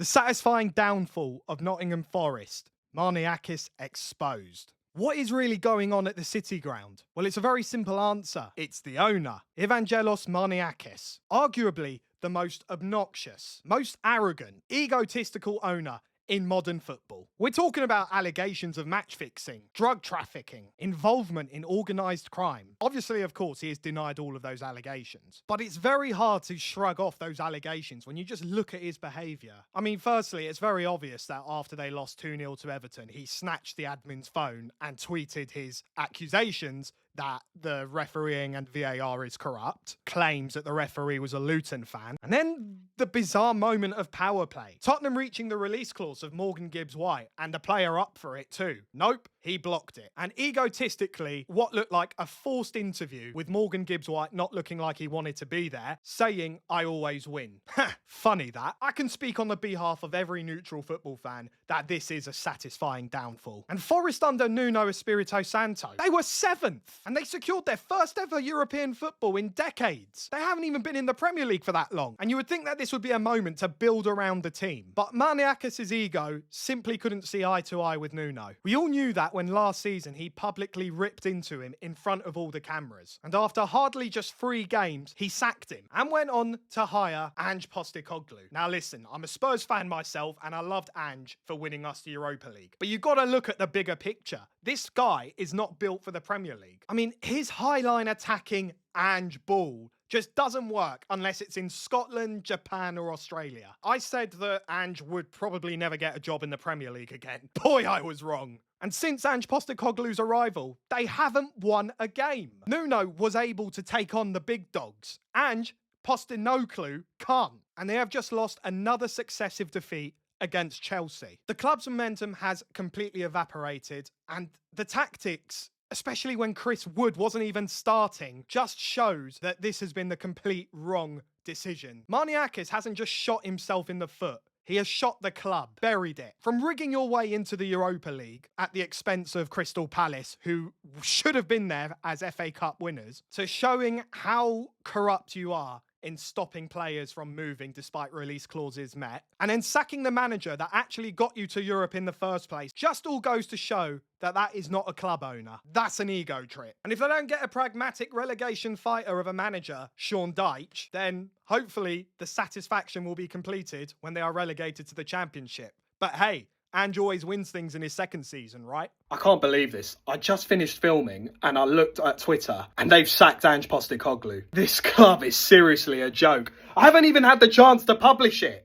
The satisfying downfall of Nottingham Forest. Marinakis exposed. What is really going on at the City Ground? Well, it's a very simple answer. It's the owner, Evangelos Marinakis. Arguably the most obnoxious, most arrogant, egotistical owner in modern football. We're talking about allegations of match fixing, drug trafficking, involvement in organised crime. Obviously, of course, he has denied all of those allegations. But it's very hard to shrug off those allegations when you just look at his behaviour. I mean, firstly, it's very obvious that after they lost 2-0 to Everton, he snatched the admin's phone and tweeted his accusations that the refereeing and VAR is corrupt, claims that the referee was a Luton fan, and then the bizarre moment of power play. Tottenham reaching the release clause of Morgan Gibbs-White, and the player up for it too. Nope, he blocked it. And egotistically, what looked like a forced interview with Morgan Gibbs-White not looking like he wanted to be there, saying, "I always win." Funny that. I can speak on the behalf of every neutral football fan that this is a satisfying downfall. And Forest under Nuno Espirito Santo, they were 7th. And they secured their first ever European football in decades. They haven't even been in the Premier League for that long. And you would think that this would be a moment to build around the team. But Marinakis' ego simply couldn't see eye to eye with Nuno. We all knew that when last season he publicly ripped into him in front of all the cameras. And after hardly just 3 games, he sacked him and went on to hire Ange Postecoglou. Now listen, I'm a Spurs fan myself and I loved Ange for winning us the Europa League. But you've got to look at the bigger picture. This guy is not built for the Premier League. I mean, his highline attacking Ange ball just doesn't work unless it's in Scotland, Japan or Australia. I said that Ange would probably never get a job in the Premier League again. Boy, I was wrong. And since Ange Postecoglou's arrival, they haven't won a game. Nuno was able to take on the big dogs. Ange Postecoglou can't. And they have just lost another successive defeat against Chelsea. The club's momentum has completely evaporated, and the tactics, especially when Chris Wood wasn't even starting, just shows that this has been the complete wrong decision. Marinakis hasn't just shot himself in the foot. He has shot the club, buried it. From rigging your way into the Europa League at the expense of Crystal Palace, who should have been there as FA Cup winners, to showing how corrupt you are in stopping players from moving despite release clauses met, and then sacking the manager that actually got you to Europe in the first place, just all goes to show that that is not a club owner. That's an ego trip. And if they don't get a pragmatic relegation fighter of a manager, Sean Dyche, then hopefully the satisfaction will be completed when they are relegated to the Championship. But hey, Ange always wins things in his second season, right? I can't believe this. I just finished filming and I looked at Twitter and they've sacked Ange Postecoglou. This club is seriously a joke. I haven't even had the chance to publish it.